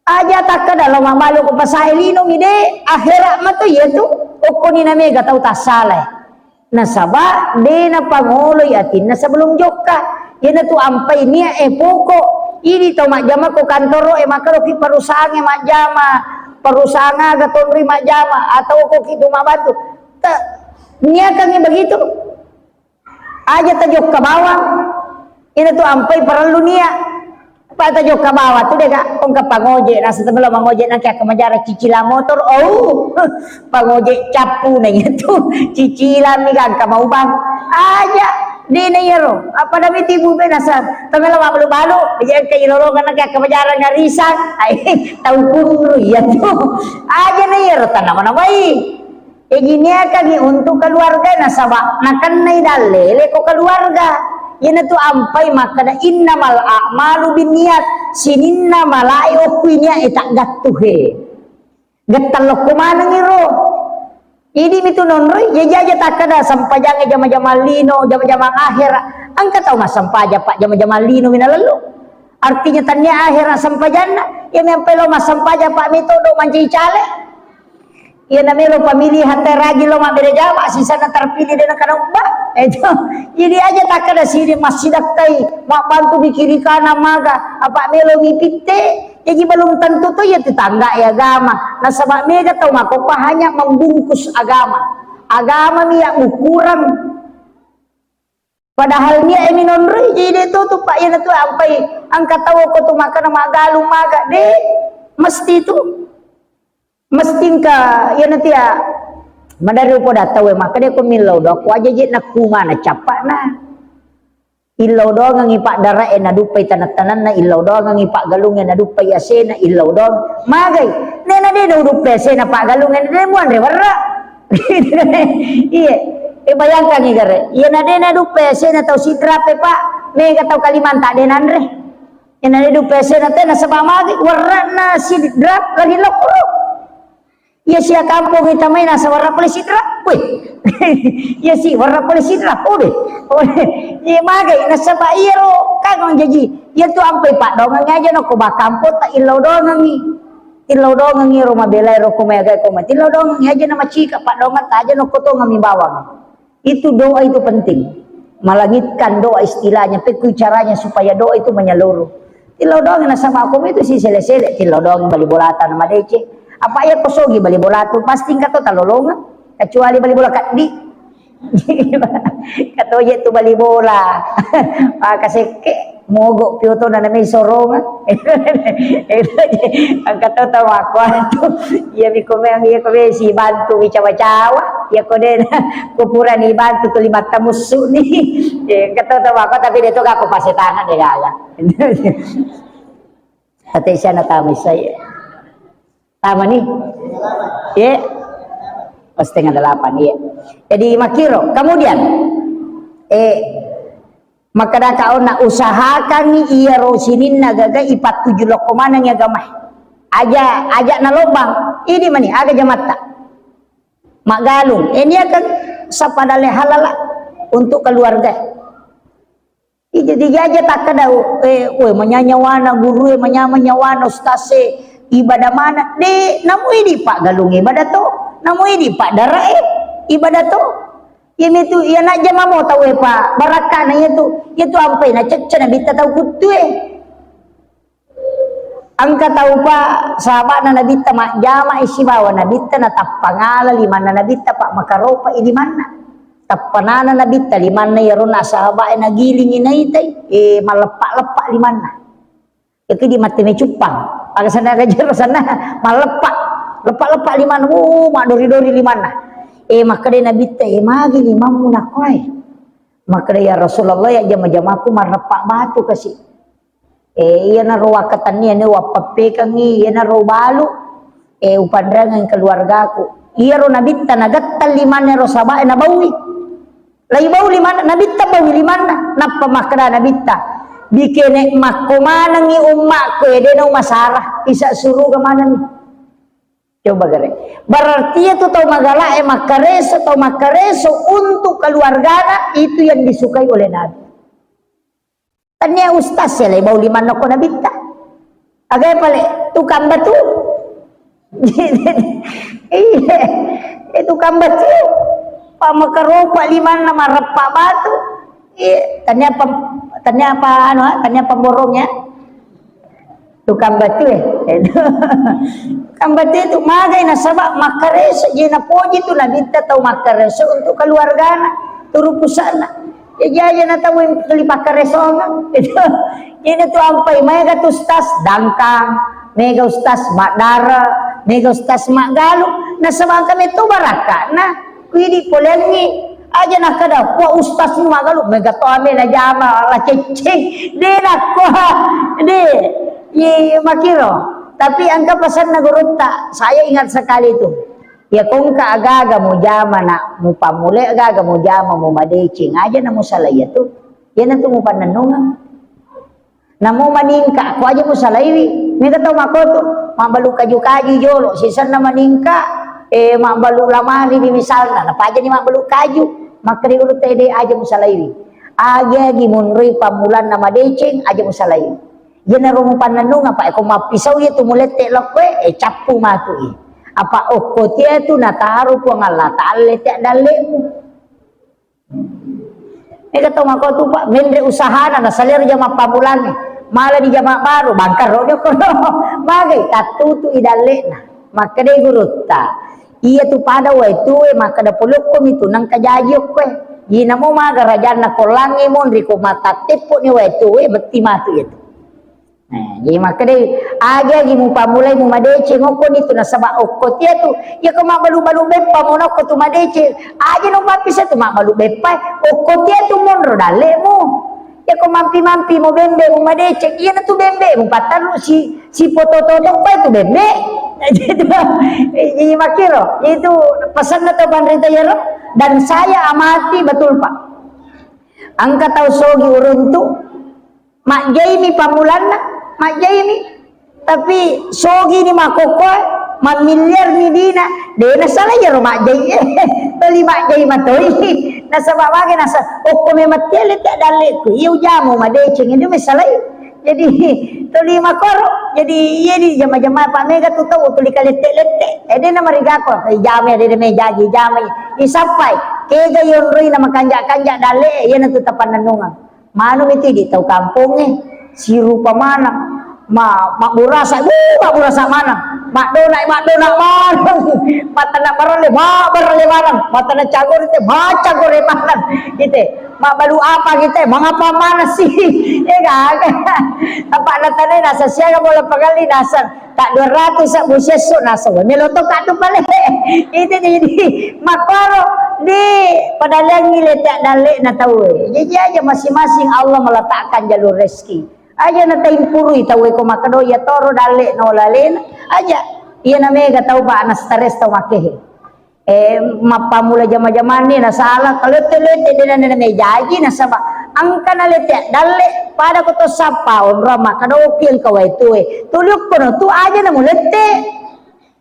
aja tak kada lo mamalu ko pasai lino ide akhirat mato yetu oko ni name ga tau tasale nasaba de na pangoloy atin na sebelum joka yana tu ampai ni poko ini to mak jama ko kantoro makaro ki perusahaan mak jama perusahaan ga tonri mak jama atau ko kitu mabantu ta nia kan begitu aja tajok ke bawah ini tu ampai perlu nia Pak tajo ke bawah tu deka kong ke pangoje nasa temelo mangoje nang kaya kemajara cicilan motor pangoje capu na itu cicilan ni kan kamau bang aja di na yero apa dami tibu be nasa temelo mabalu balu diyan kay ilolongan nang kaya kemajara ngarisan ay tau kuru ya tu aja na yero tanaman away gini kami untuk keluarga nasaba nakan na idalele ko keluarga yana tu ampai makana innamal a'malu binniyat sininna malai okuinya etak gattuhe gattalok kumana ngiro ini mitu nonroi jaja takada sampajange jama-jama lino jama-jama akhirat angka tahu mas sampaja pak jama-jama lino minalalu artinya tanya akhirat sampajanna yang empelo mas sampaja pak mitodo manci cale iya namelo pemilihan teragi lo mak beda Jawa sisa na terpilih dengan kana ubah itu jadi aja tak ada sini masih daktai mak bantu di kiri kanan maga apa melo ngipite jadi belum tentu tuh ya tetangga ya agama nah sebab mega tahu mak kok hanya membungkus agama ni yang ukuran padahal niya eminonri jadi itu tuh pak ya tuh ampai angkat tahu ko tuh makan magalu maga deh mesti itu mesti ka ya nanti ya madari po datawe maka dia ko milaw do ko aja jit na kuma na capa na Ilaw doang ang ipak darae na dupay tanat-tanan na ilaw doang ang ipak galungan na dupay asena ilaw doang magay nena de do dupay asena pak galungan de mo andre warra iya bayangkan ni gare iya na de na dupay asena tau sidrape pak mega tau Kalimanta de andre iya na de dupay asena te na sabah magay warra na sidrap lagi lokro iya siya kampung kita may nasa warra pala sidrap weh iya si warra pala sidrap udah iya magay nasa bairo kagong jaji iya tu ampai pak dongang aja no ko bakampo ta ilaw dongang rumah belai ro ko megay ko mati ilaw dongang aja nama cika pak dongang ta aja no ko to ngami bawang itu doa itu penting melangitkan doa istilahnya peku caranya supaya doa itu menyeluruh ilaw dongang nasa makom itu si sele-sele ilaw dongang bali bolatan nama dece apa ya kosogi bali bolatu pasti kato talolongan kecuali bali bola kaddi kato ye tu bali bola kasi ke mogok piuto na may sorongan ang kato tawa ko tu ya mi kome si bantu mi cawa-cawa ya ko den kupuran ni bantu tu lima tamusu ni kato tawa ko tapi dito ka ko pasetangan de gaya ate siya na tamis saya tama nih ya pas setengah 8 ya jadi makiro kemudian maka dah kau nak usahakan ni iya rosinin nagaga ipat 7 lokoman yang gamah aja na lobang ini mani aga jamata mak galung ini akan sapadale halala untuk keluarga jadi aja tak kada menyanyawana guru menyanyawana ustase ibadah mana de namu ini pak galung ibadah tu namu ini pak darah ibadah tu ini tu ya nak jama mau tahu pak barakah na itu ampai na cecca na bita tahu kutu angka tahu pak sahabat na nabita mak jama isi bawa nabita na tapangala limana nabita pak makaropa ini mana tapanana nabita limana ya rona sahabat na giling inaitai malepak-lepak limana itu di mati me cupang agak sana gajar sana malepak limana mak dori-dori limana maka dia nabi teh magi limamu nakwai maka dia ya Rasulullah ya jama-jamaku marepak batu kasih iya na ruwa katania ni wapape kangi iya na ruwa balu upandrangan keluargaku iya ro nabi tanagattal limana ro sabae na bawi lai bawi limana nabi ta bawi limana napa makra nabi ta bikene makomana ngi umma ko ede no masarah bisa suruh ke mana nih coba gare berarti itu tau magala makareso untuk keluarga itu yang disukai oleh Nabi tanya ustaz ya bau di mana ko Nabi ta agak pale tukang batu iya tukang batu pamakaropa liman nama repak batu tanya pemborongnya tukang batu tukang batu itu magai nasabak makareso jena poji tu nabita tau makareso untuk keluarga turu pusana ya na tahu yang makareso itu ini tu ampai mega tu ustaz dangkang mega ustaz makdara mega ustaz makgalu nasabak kami tu baraka nah kuidi polengi aja nak kada po ustaz ni magalu mega to ame na jama la cecing de nak ko de ye makiro tapi angka pesan na gurutta saya ingat sekali itu ya kung ka agaga mo jama na mo pamule agaga mo jama mo madecing aja na mo salaya tu yan na mo pananungan na mo maningka ko aja mo salaiwi mega to makoto mabalu kaju-kaju jolo sisan na maningka mabalu lamari di misalna na paja ni mabalu kaju makri ulut tede aja musalaiwi aja gimunrui pamulan nama deceng aja musalaiwi jena rumu pananung apa ko mapisau ye tu mulete lokwe capu matu apa okotia tu nataru po ngala talle te dalemu kata mako tu pak mendre usahana na salir jama pamulan malah di jama baru bangkar ro ko bagai katutu idalena makade gurutta iya tu pada wa itu maka da pulukom itu nang kajayok ko gina mo magarajan na kolangi mo riko mata tipu ni wa itu beti matu itu nah jadi maka deh aja gimu pamulai mu madece ngokon itu na saba okot ya tu ya ko mabalu-balu bepa mo na ko tu madece aja no mapisa tu mabalu bepa okot ya tu mon rodale mo Ya ko mampi-mampi mo bembe mo madecek, iya na tu bembe mo patan si foto-foto pa itu bembe. Jadi makiro, itu pesan atau panrita ya dan saya amati betul Pak. Angka tahu sogi uruntu, mak Jaimi pamulana, mak Jaimi, tapi sogi ni makoko, mak miliar ni dina, dena salah ya mak Jaimi, tali mak Jaimi matoi. Nasa babage nasa okome matele tak dalet ku iu jamu madeceng itu masalah jadi tuli makoro jadi iya di jama-jama Pak Mega tu tahu tuli kalete-lete ede na marigako jame ede me jagi jame isapai kega yonroi na makanja-kanja dale iya na tu tapananungan manu itu di tau kampungnya si rupa mana mak burasa mana mak donak mana mata nak barale mana mata nak cagor itu cagor mana gitu mak balu apa gitu mengapa mana sih apa natane nasa siaga bola pagali nasa tak 200 sak buseso nasa meloto kadu pale itu jadi makoro di padalang ngiletak dalek na tahu jadi aja masing-masing Allah meletakkan jalur rezeki aja na taimpurui tahu ko makado ya toro dale no lalen aja iya na mega tahu ba na stress tahu makehe mapamula jama-jama ni na salah kalau telete dina na me jaji na saba angka na lete dale pada ko to sapa on rama kado kiel kawai tu tuluk ko no tu aja na mulete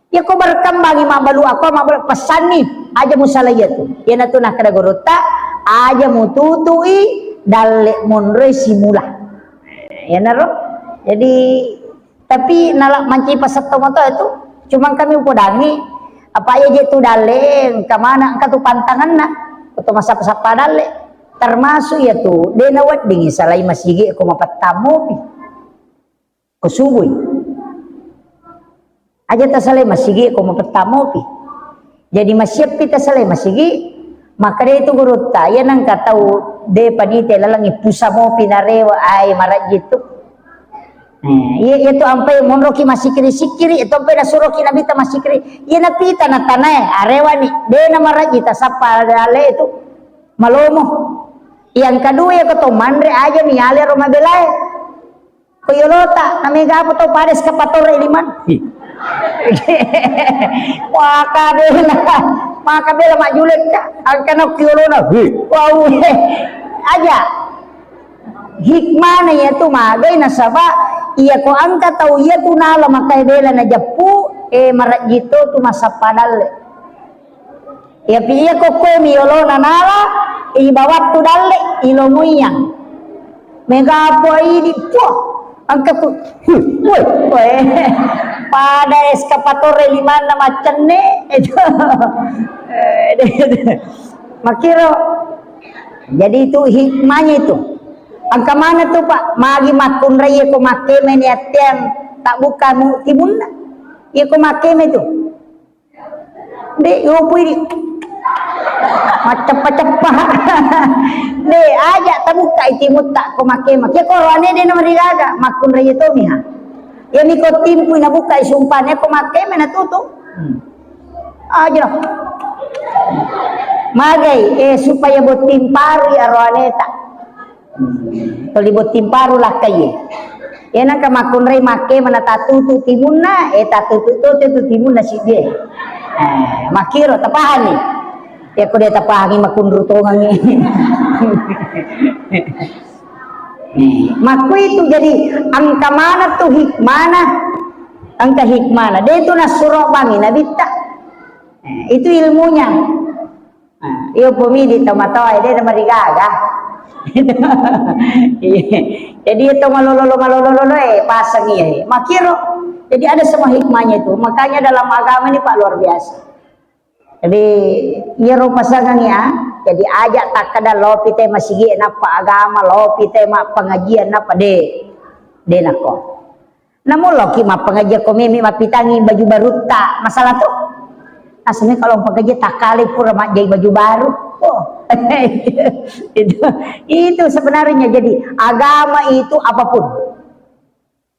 ya ko berkembang mabalu aku mabal pesani aja musalaya tu ya na tu na kada gorota aja mututui dale monre simula ya naro jadi tapi nalak manci pasat tomato itu cuma kami upodangi apa aja itu daleng kemana angkat tu pantangan nak atau masa pasapa dale termasuk ya tu dena wedding salai masigi ko mapatamu ko subui aja ta salai masigi ko mapatamu jadi masyep kita salai masigi maka dia itu guru ya nang katau de panite lalangi pusamo pinarewa ay marat gitu iya itu ampai monroki masikiri sikiri itu ampai nasuroki nabita masikiri iya napita na tanay arewa ni de na marat kita sapa dale itu malomo yang kedua ya keto mandre aja mi ale roma belai koyolota namiga apa to pares kapatore liman maka bela mak julek angkana kiolona wow aja hikmahnya yaitu magai nasaba iya ko angka tau iya tu nala makai bela na japu marat gitu tu masa padal ya piya ko ko miolona nala ibawat tu dalle ilomuyang mega apa ini angka tu pada eskapatore limana macam ni itu makiro jadi itu hikmahnya itu angka mana tuh Pak magi makun raya ko makeme ni atian tak buka mu timunna ya ko makeme itu de yopo ini macam-macam de aja tak buka timut tak ko makeme ya ko ane de nomor digaga makun raya to miha ya miko timpu na buka isumpane ko makeme na tutu aja magai supaya botim pari arwaneta toli botim paru lah kaye ena ka makunrei make mana tatutu timunna tatutu tu timunna si dia makiro tapahani ya ko dia tapahangi makundru tongangi maku itu jadi angka mana tuh hikmana angka hikmana dia itu nasurok bangi nabita itu ilmunya iyo pemidi tamatawai dia nama digaga jadi itu malololo pasang iya makiro jadi ada semua hikmahnya itu makanya dalam agama ini Pak luar biasa jadi iya pasangan ya jadi ajak tak kada lopi tema sigi napa agama lopi tema pengajian napa de nako namun loki ma pengajian komimi ma pitangi baju baru tak masalah tuh aslinya kalau pengajian tak kali pura mak jadi baju baru itu sebenarnya jadi agama itu apapun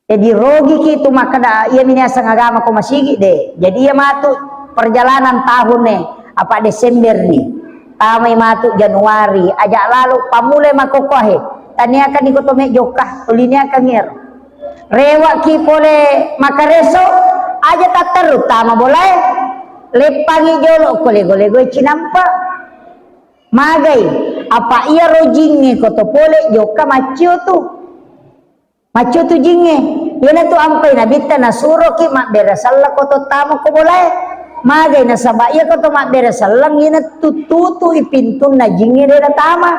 jadi rogi itu maka dah ia minasang agama ko masigi de jadi ia matu perjalanan tahun nih apa Desember nih tamai matu Januari ajak lalu pamule makokohe tania akan ikut tome joka tulinya akan ngir rewa ki pole makareso aja tak terutama boleh lepangi jolo kole-gole cinampa magai apa iya rojinge koto pole joka macio tu jinge yana tu ampai nabita na suro ki mak berasalla koto tamu ko boleh magai na sabaya koto mak berasallang yana tututu ipintun na jinge na tama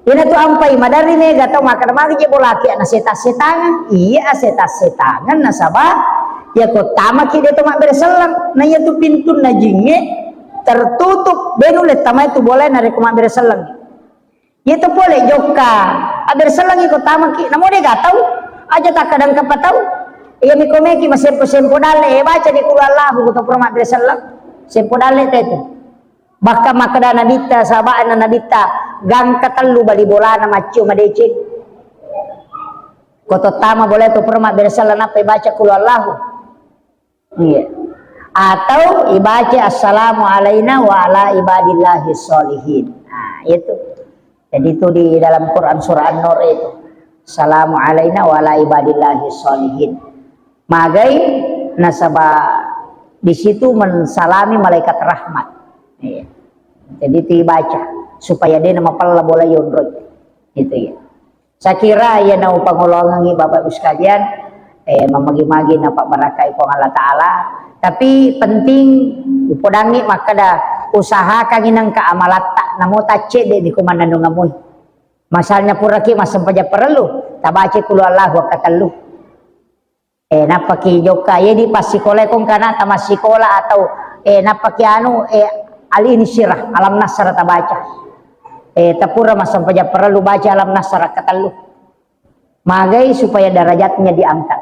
yana tu ampai madari ne gatau makar magi je bolaki na setangan iya setangan na sabah ya ko tama ki de to mak berasallang na ya tu pintun na jinge tertutup benulet tama itu boleh na re ko mak berasallang itu boleh joka aber selang ikut tamak namo de gatau aja tak kadang kapatau iya mikomeki sempo dale baca di kulallahu kuto perma der selang sempo dale itu bahkan makada nabita sabaan nabita gang katelu bali bolana macu madece koto tama boleh tu perma der selang apa baca kulallahu iya atau ibaca assalamu alaina wa ala ibadillahi sholihin nah itu jadi itu di dalam Quran surah An-Nur itu. Assalamu alaina wa ala ibadillahi sholihin. Magai nasabah di situ mensalami malaikat rahmat. Iya. Jadi dibaca supaya dia nama pala boleh yondroy. Itu ya. Saya kira ya nau pangolongan Bapak Ibu sekalian memagi-magi napa barakai pong Allah Ta'ala. Tapi penting upodangi maka dah usaha kanginang ka amalata namo tace de di kumanan ngamoy masalnya puraki masam paja perlu tabace kulu Allah wa katalu napaki joka ye di pasikole kong kana tamasikola atau napaki anu alini sirah alam nasara tabaca tapura masam paja perlu baca alam nasara katalu magai supaya derajatnya diangkat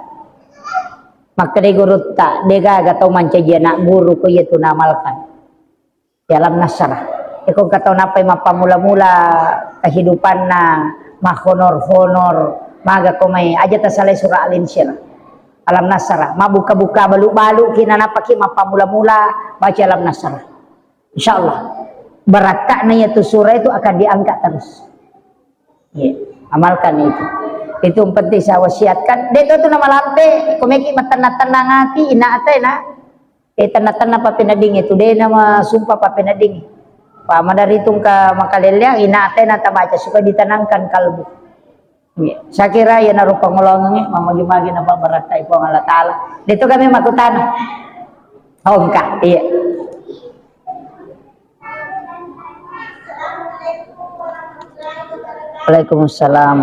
maka de guru tak dega gatau manca jana guru ko yetu namalkan dalam nasarah kung kataw napay mapamula-mula kehidupan na mahonor-honor maga ko may aja tasalay surah al-insyirah alam nasarah mabuka-buka balu-balu kinanapaki mapamula-mula baca alam nasarah insyaallah barakah na itu surah itu akan diangkat terus ya, amalkan itu yang penting saya wasiatkan dito tu na malampe kumeki matanat-tanang hati inaatay na tanah-tanah pa pinading itu deh nama sumpah pa pinading pa madari tung ka makalelya inaate na tabaca suka ditanangkan kalbu saya kira ya naruh pangolongan mamagi-magi na pabaratay po ang Allah Ta'ala dito kami makutano ka iya Waalaikumsalam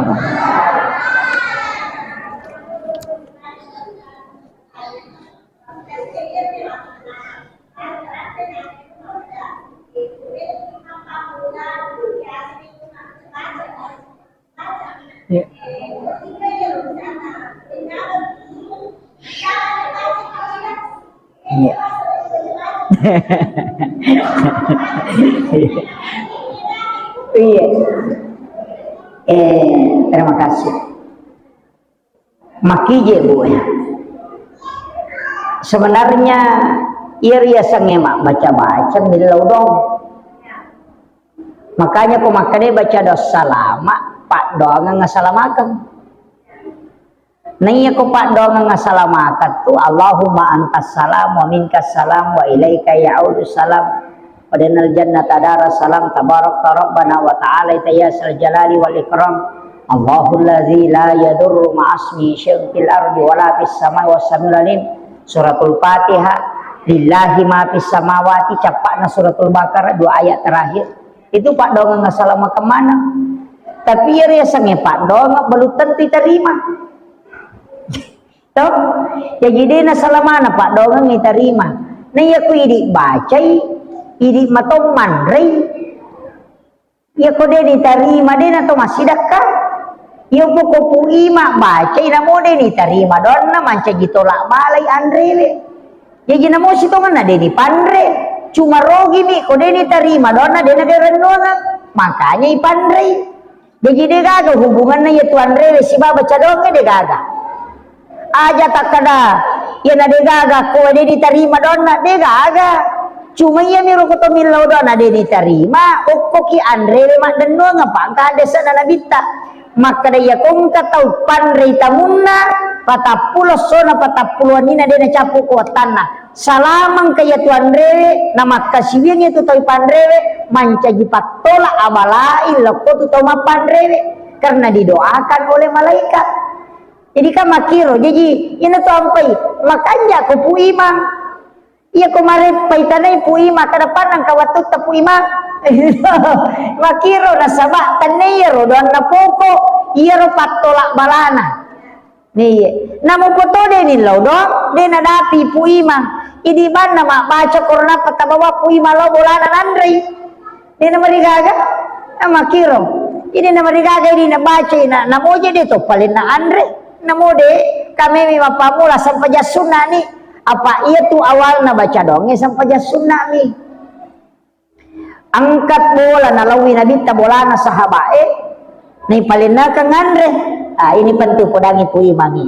ya. Ya. Iya. Terima kasih. Makije bu. Sebenarnya ia sangemak baca-baca bilau dong. Makanya pemakainya baca dosa lama, pak doang ngasalamakan. Nanya ko pak doang ngasalamakan tu Allahumma antas salam wa minkas salam wa ilaika ya'udu salam. Wadanal jannata dara salam tabarak rabbana wa ta'ala tayyasal jalali wal ikram. Allahul ladzi la yadurru ma'asmi syai'un fil ardi wala fis samai was samiul alim. Suratul Fatihah. Lillahi ma fis samawati capakna suratul Baqarah 2 ayat terakhir. Itu pak dong ngasalama kemana? Tapi ya sange pak dong belum tentu terima. Toh, ya jadi na salamana pak dong ngiterima. Nah ya ku idi bacai, idi matong mandrei. Ya ko de diterima de na to masih dekat. Ya ko ko ima bacai na mo de diterima don na manca gitolak balai andrele. Ya gina mo sito mana de di pandre. Cuma rogi mi ko de diterima don na de na renungan. Makanya ipandrei. Jadi de gaga hubungannya ya tu andrele si baba cadong de gaga. Aja tak kada ya na de gaga ko de diterima don na de gaga Cuma iya miro koto milau doa nade ni terima okoki andre mak deno ngapa ka desa na bita maka daya kong katau pandre tamunna patapulo sona patapulo nina dena capu ko tanah salamang kaya tu andre nama kasiwing itu tau pandrewe mancaji patola abalai loko tu tau mapandrewe karena didoakan oleh malaikat. Jadi kan makiro jadi ini tu ampai makanya ko pu imam iya kemarin paitanay pu ima kada panang kawatut ta pu ima makiro na sabak tanero doan na poko iya ro patolak balana nih namo potode ni lo do de na dapi pu ima idi ban na baca korona patabawa pu ima lo bolana nandri de na marigaga makiro ini na marigaga ini na baca ina namo je de to palin na andre namo de kami mi mapamula sampai jasuna ni apa ia tu awal na baca dongeng sampai jasuna ni angkat bola na lawi na bita bola na sahabae ni palina ka ngandre ini penting podangi pu imangi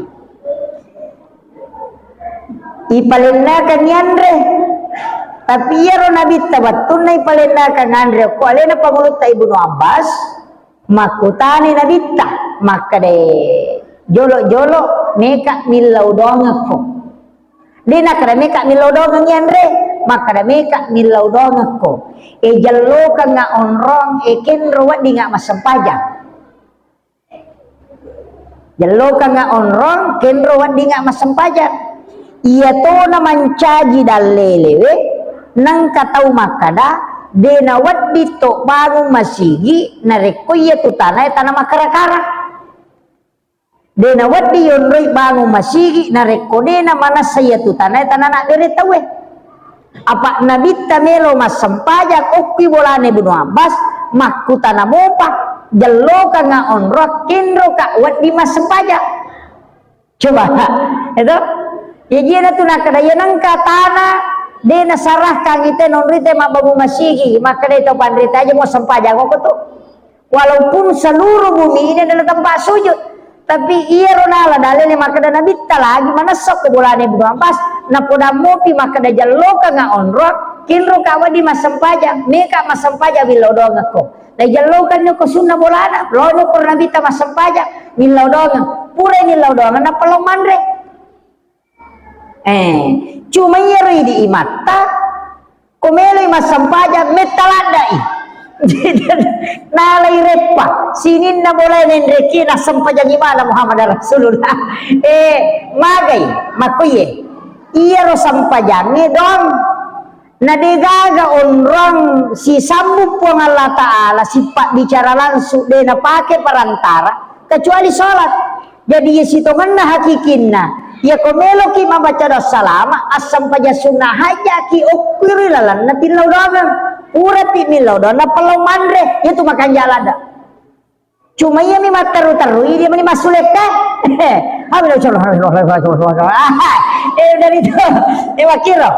ipalina ka ngandre tapi ia ro na bita batun na ipalina ka ngandre ko alena pangulut ta Ibnu Abbas makutani na bita maka de jolo-jolo meka milau dongako dina kada meka milau dongeng yandre maka kada meka milau dongako jallo ka nga onrong kenro wadi nga masempajang jallo ka nga onrong kenro wadi nga masempajang iya to na mancaji dalelewe nang katau makada dena wadi to baru masigi nareko iya tu tanah makara-kara dena wadi yonroi bangu masigi na rekode na mana saya tu tanah nak dere tawe apa nabita melo mas sempaja kopi bolane Ibnu Abbas makuta na mopa jello ka nga onrok kindro ka wadi mas sempaja coba itu ya jena tu nak kadaya nang katana dena sarah kang ite nonrite mababu masigi maka itu pandrita aja mau sempaja kok tu walaupun seluruh bumi ini adalah tempat sujud tapi iya ronala dalile makada nabita lagi mana sok ke bolane Ibnu Abbas na poda mopi makada jallo ka nga onrok kinro ka wadi masempaja meka masempaja bilo dongako na jallo kan ko sunna bolana lono ko nabita masempaja bilo dong pura ni lo dong na palomandre cuma iya di imata komelo masempaja metaladai nalai repa sinin na boleh nendreki na sampajang imana Muhammad Rasulullah magai makuye iya ro sampajangi dong na degaga onrong si sambu po Allah Ta'ala sifat bicara langsung de na pake perantara kecuali sholat jadi si tongan na hakikinna ya komelo ki membaca doa salama asam paja sunnah haja ki ukiri lalan na tilau dongan urati milau dona pelau mandre itu makan jalan dah cuma ia mi mataru-taru dia meni masuleka dari itu wakiro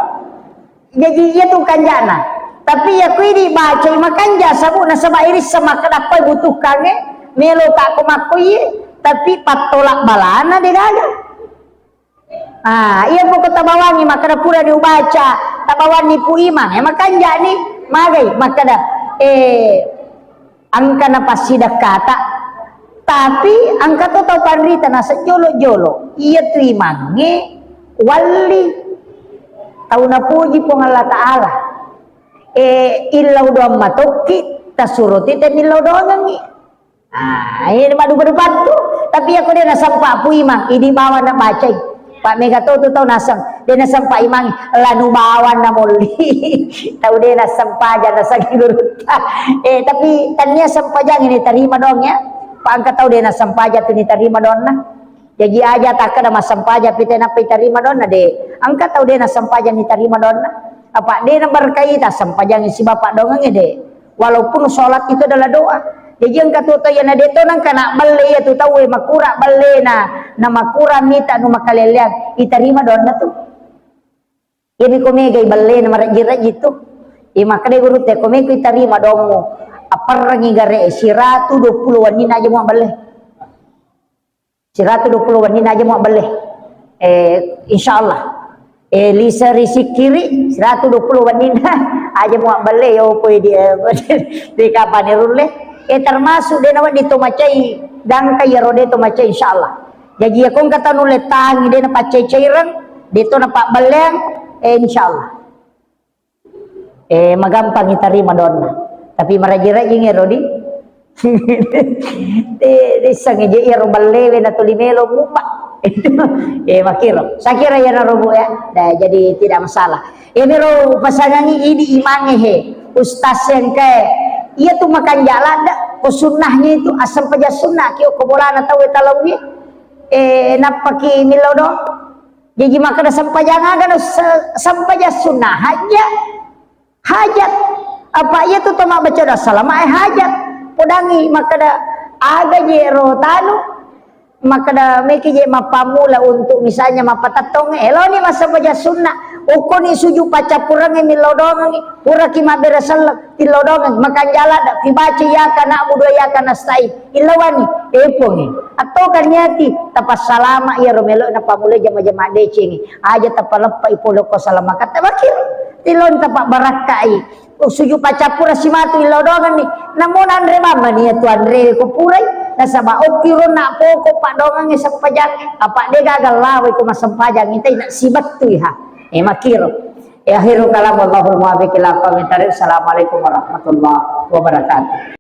jadi ia tu kanjana tapi ya kui dibaca makan jasa bu nasaba iris sama kenapa butuhkan melo tak kumakui tapi patolak balana degaga iya po katabawangi makana pura diubaca tabawani pu imang makan jani magai makada angka na pasida kata tapi angka to tau pandrita na sejolo-jolo iya tu imange wali tau na puji po Allah Ta'ala ilaw doang matoki tasuruti te milaw doang ngi ini madu-madu tu tapi aku dia nasampa pu imang ini bawa na bacay Pak Mega tu tahu nasang dia nasang Pak Imang lanu bawan na muli tahu dia nasang paja nasang hilurut tapi tanya sampajang ini terima dong ya Pak angkat tahu dia nasang paja tu ni terima dong na jadi aja tak ada masang paja pite na terima dong na de angkat tahu dia nasang paja ni terima dong na apa dia na berkaitan sampajang si bapak dong de walaupun sholat itu adalah doa jadi yang kata yang ada itu nang kena beli ya tu tahu makura beli na makura mita nu makalelian iterima dona tu ini komega beli na marajir-rajir tu makade guru te komega iterima domo apar ngigare siratu 20 wanina aja mau beli siratu 20 wanina aja mau beli insyaallah Lisa risik kiri 120 wanita aja mau beli yo poi dia di kapan rule termasuk dia nawat ditomacai dan kaya rode tomacai insyaallah jadi akong kata nule tangi dia na pacai-cairan dito na pak beleng insyaallah magampang iterima donna tapi maraji-raji ngerodi di sange je iro balewe na tulimelo mupa itu makiro sakira ya narobo ya nah, jadi tidak masalah ini ro pasangan ini imannya he ustaz yang kayak iya tuh makan jalan dah ko sunnahnya itu asam paja sunnah kio kobolana tahu talawi napaki milodo jadi makan asam paja ngagan sampaja sunnah hajat apa iya tuh toma baca dah salam hajat podangi makada aga je ro tanu maka da meki je mapamula untuk misalnya mapatatong elo ni masa baca sunnah uko ni suju pacapurang ni lodongan ni pura ki maberasal ti lodongan makan jala da ki baca ya kana abudu ya kana stai ilawani epong ni atau kanyati tapas salama ya romelo na pamula jama-jama dece ni aja tapalepa ipolo ko salama kata bakir tilon tapak barakai suju pacapura si matu ilodongan ni namun andre mama ni tu andre ko purai nasaba okiro na poko pak dongang sa pajang apa de gagal lawe ko masampajang itay na sibat tu ha makiro akhiru kalam Allahul muwaffiq ila aqwamit thariq. Assalamualaikum warahmatullahi wabarakatuh.